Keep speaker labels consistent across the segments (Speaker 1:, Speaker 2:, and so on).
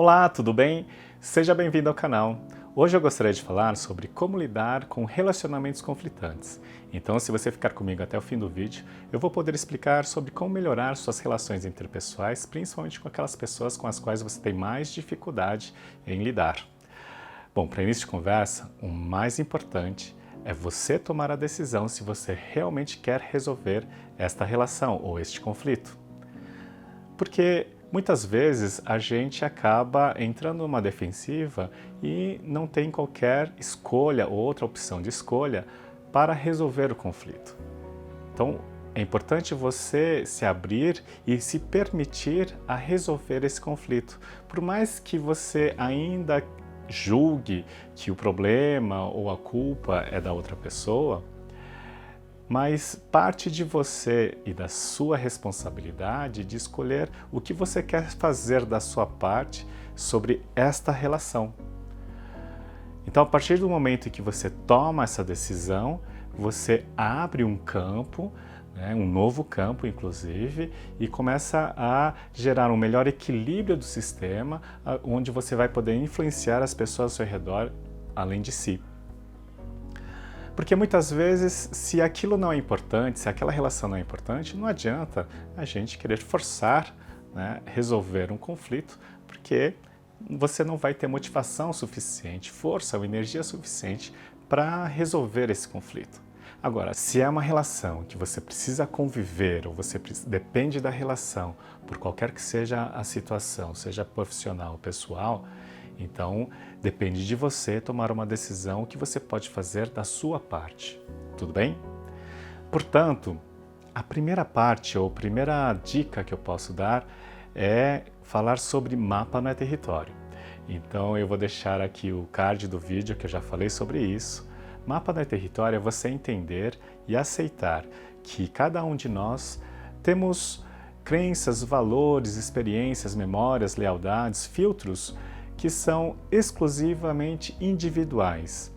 Speaker 1: Olá, tudo bem? Seja bem-vindo ao canal. Hoje eu gostaria de falar sobre como lidar com relacionamentos conflitantes. Então, se você ficar comigo até o fim do vídeo, eu vou poder explicar sobre como melhorar suas relações interpessoais, principalmente com aquelas pessoas com as quais você tem mais dificuldade em lidar. Bom, para início de conversa, o mais importante é você tomar a decisão se você realmente quer resolver esta relação ou este conflito. Porque muitas vezes a gente acaba entrando numa defensiva e não tem qualquer escolha ou outra opção de escolha para resolver o conflito. Então, é importante você se abrir e se permitir a resolver esse conflito. Por mais que você ainda julgue que o problema ou a culpa é da outra pessoa, mas parte de você e da sua responsabilidade de escolher o que você quer fazer da sua parte sobre esta relação. Então, a partir do momento em que você toma essa decisão, você abre um campo, um novo campo inclusive, e começa a gerar um melhor equilíbrio do sistema, onde você vai poder influenciar as pessoas ao seu redor, além de si. Porque muitas vezes, se aquilo não é importante, se aquela relação não é importante, não adianta a gente querer forçar, resolver um conflito, porque você não vai ter motivação suficiente, força ou energia suficiente para resolver esse conflito. Agora, se é uma relação que você precisa conviver ou você depende da relação, por qualquer que seja a situação, seja profissional ou pessoal, então depende de você tomar uma decisão que você pode fazer da sua parte, tudo bem? Portanto, a primeira parte ou primeira dica que eu posso dar é falar sobre mapa não é território. Então eu vou deixar aqui o card do vídeo que eu já falei sobre isso. Mapa não é território é você entender e aceitar que cada um de nós temos crenças, valores, experiências, memórias, lealdades, filtros que são exclusivamente individuais.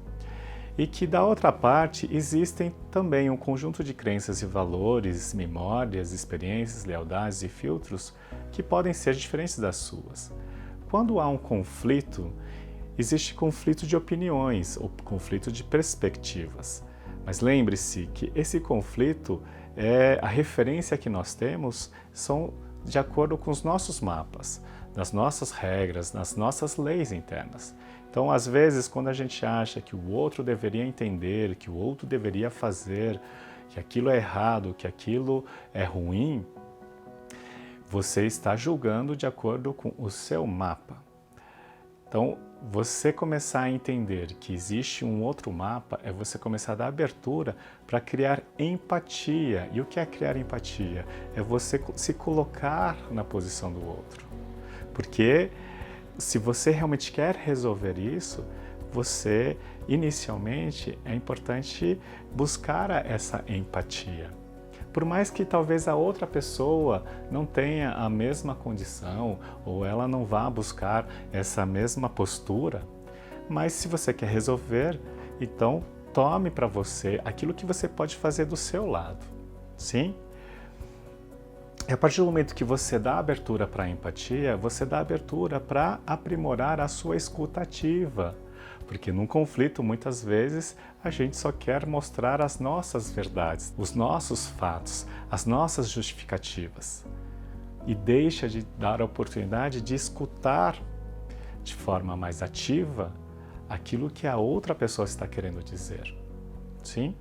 Speaker 1: E que da outra parte existem também um conjunto de crenças e valores, memórias, experiências, lealdades e filtros que podem ser diferentes das suas. Quando há um conflito, existe conflito de opiniões ou conflito de perspectivas. Mas lembre-se que esse conflito, a referência que nós temos, são de acordo com os nossos mapas, nas nossas regras, nas nossas leis internas. Então, às vezes, quando a gente acha que o outro deveria entender, que o outro deveria fazer, que aquilo é errado, que aquilo é ruim, você está julgando de acordo com o seu mapa. Então, você começar a entender que existe um outro mapa é você começar a dar abertura para criar empatia. E o que é criar empatia? É você se colocar na posição do outro. Porque se você realmente quer resolver isso, você, inicialmente, é importante buscar essa empatia. Por mais que talvez a outra pessoa não tenha a mesma condição ou ela não vá buscar essa mesma postura, mas se você quer resolver, então tome para você aquilo que você pode fazer do seu lado, sim? E a partir do momento que você dá abertura para a empatia, você dá abertura para aprimorar a sua escuta ativa. Porque num conflito, muitas vezes, a gente só quer mostrar as nossas verdades, os nossos fatos, as nossas justificativas. E deixa de dar a oportunidade de escutar de forma mais ativa aquilo que a outra pessoa está querendo dizer. Sim?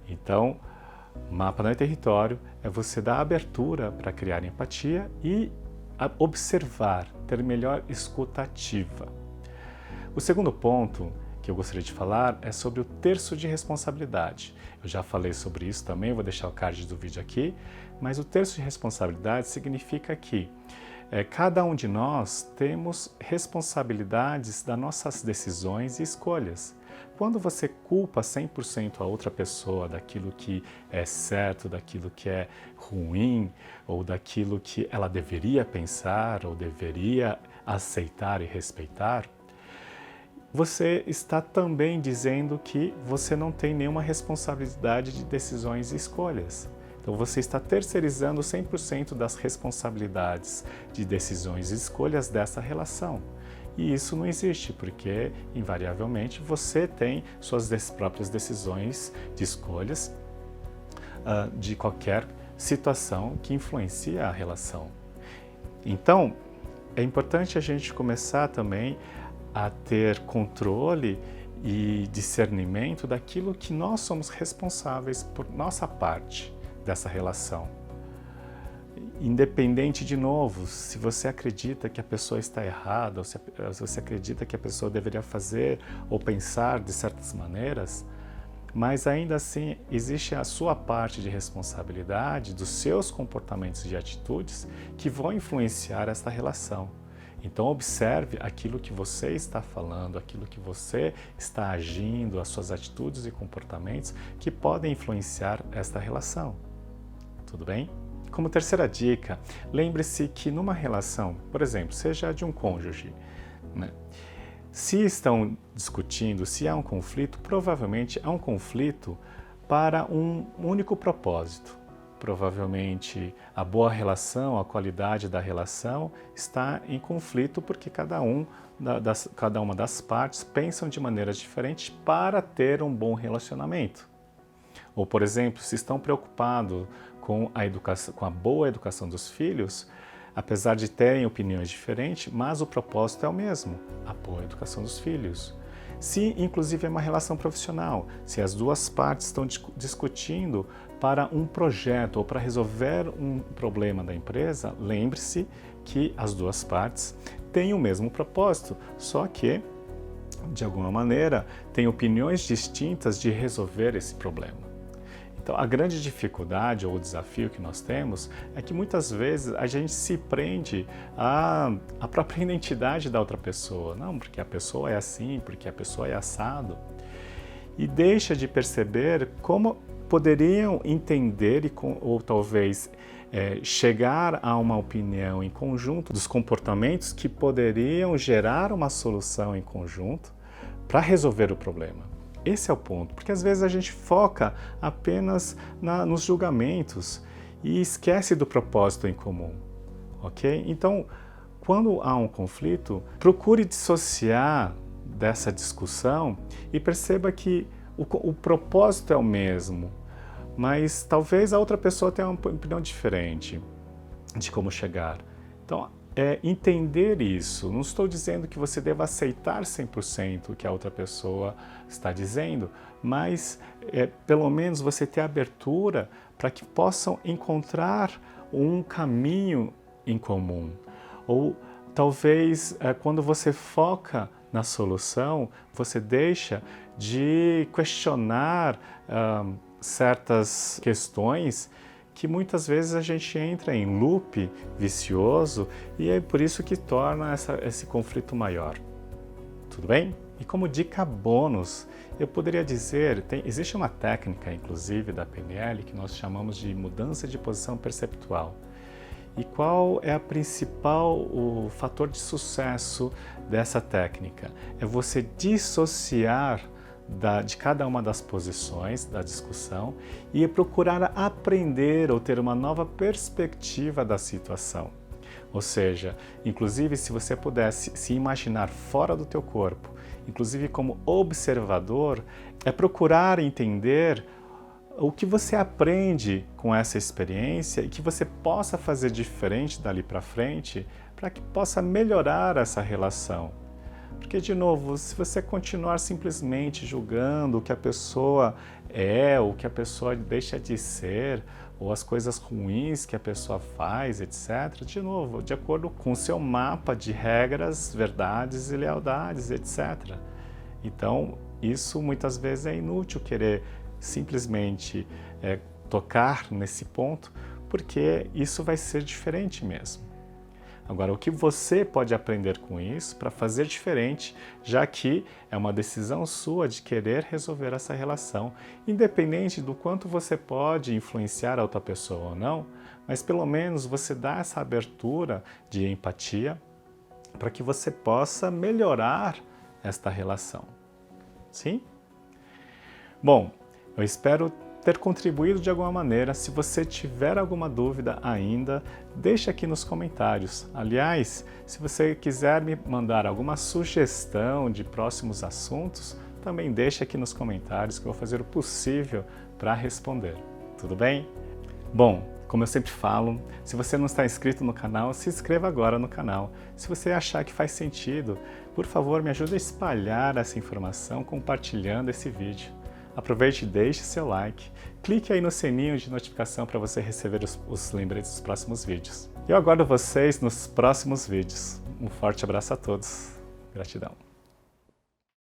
Speaker 1: Então, mapa não é território, é você dar abertura para criar empatia e observar, ter melhor escuta ativa. O segundo ponto que eu gostaria de falar é sobre o terço de responsabilidade. Eu já falei sobre isso também, vou deixar o card do vídeo aqui, mas o terço de responsabilidade significa que cada um de nós temos responsabilidades das nossas decisões e escolhas. Quando você culpa 100% a outra pessoa daquilo que é certo, daquilo que é ruim, ou daquilo que ela deveria pensar, ou deveria aceitar e respeitar, você está também dizendo que você não tem nenhuma responsabilidade de decisões e escolhas. Então você está terceirizando 100% das responsabilidades de decisões e escolhas dessa relação. E isso não existe, porque invariavelmente você tem suas próprias decisões de escolhas de qualquer situação que influencia a relação. Então, é importante a gente começar também a ter controle e discernimento daquilo que nós somos responsáveis por nossa parte dessa relação. Independente, de novo, se você acredita que a pessoa está errada, ou se você acredita que a pessoa deveria fazer ou pensar de certas maneiras, mas ainda assim existe a sua parte de responsabilidade dos seus comportamentos e atitudes que vão influenciar esta relação. Então observe aquilo que você está falando, aquilo que você está agindo, as suas atitudes e comportamentos que podem influenciar esta relação. Tudo bem? Como terceira dica, lembre-se que numa relação, por exemplo, seja de um cônjuge, né? Se estão discutindo, se há um conflito, provavelmente há um conflito para um único propósito. Provavelmente a boa relação, a qualidade da relação está em conflito porque cada uma das partes pensam de maneira diferente para ter um bom relacionamento. Ou, por exemplo, se estão preocupados com a boa educação dos filhos, apesar de terem opiniões diferentes, mas o propósito é o mesmo, a boa educação dos filhos. Se, inclusive, é uma relação profissional, se as duas partes estão discutindo para um projeto ou para resolver um problema da empresa, lembre-se que as duas partes têm o mesmo propósito, só que, de alguma maneira, têm opiniões distintas de resolver esse problema. Então, a grande dificuldade ou o desafio que nós temos é que muitas vezes a gente se prende à própria identidade da outra pessoa. Não, porque a pessoa é assim, porque a pessoa é assado. E deixa de perceber como poderiam entender ou talvez chegar a uma opinião em conjunto dos comportamentos que poderiam gerar uma solução em conjunto para resolver o problema. Esse é o ponto, porque às vezes a gente foca apenas nos julgamentos e esquece do propósito em comum, ok? Então, quando há um conflito, procure dissociar dessa discussão e perceba que o propósito é o mesmo, mas talvez a outra pessoa tenha uma opinião diferente de como chegar. Então, entender isso. Não estou dizendo que você deva aceitar 100% o que a outra pessoa está dizendo, mas pelo menos você ter abertura para que possam encontrar um caminho em comum. Ou talvez quando você foca na solução, você deixa de questionar certas questões que muitas vezes a gente entra em loop vicioso e é por isso que torna esse conflito maior. Tudo bem? E como dica bônus, eu poderia dizer, existe uma técnica, inclusive, da PNL que nós chamamos de mudança de posição perceptual. E qual é o fator de sucesso dessa técnica? É você dissociar de cada uma das posições da discussão e procurar aprender ou ter uma nova perspectiva da situação. Ou seja, inclusive se você pudesse se imaginar fora do teu corpo, inclusive como observador, é procurar entender o que você aprende com essa experiência e que você possa fazer diferente dali para frente para que possa melhorar essa relação. Porque, de novo, se você continuar simplesmente julgando o que a pessoa é, ou o que a pessoa deixa de ser, ou as coisas ruins que a pessoa faz, etc., de novo, de acordo com o seu mapa de regras, verdades e lealdades, etc. Então, isso muitas vezes é inútil querer simplesmente tocar nesse ponto, porque isso vai ser diferente mesmo. Agora, o que você pode aprender com isso para fazer diferente, já que é uma decisão sua de querer resolver essa relação, independente do quanto você pode influenciar a outra pessoa ou não, mas pelo menos você dá essa abertura de empatia para que você possa melhorar esta relação. Sim? Bom, eu espero ter contribuído de alguma maneira. Se você tiver alguma dúvida ainda, deixe aqui nos comentários. Aliás, se você quiser me mandar alguma sugestão de próximos assuntos, também deixe aqui nos comentários que eu vou fazer o possível para responder. Tudo bem? Bom, como eu sempre falo, se você não está inscrito no canal, se inscreva agora no canal. Se você achar que faz sentido, por favor, me ajude a espalhar essa informação compartilhando esse vídeo. Aproveite e deixe seu like. Clique aí no sininho de notificação para você receber os lembretes dos próximos vídeos. Eu aguardo vocês nos próximos vídeos. Um forte abraço a todos. Gratidão.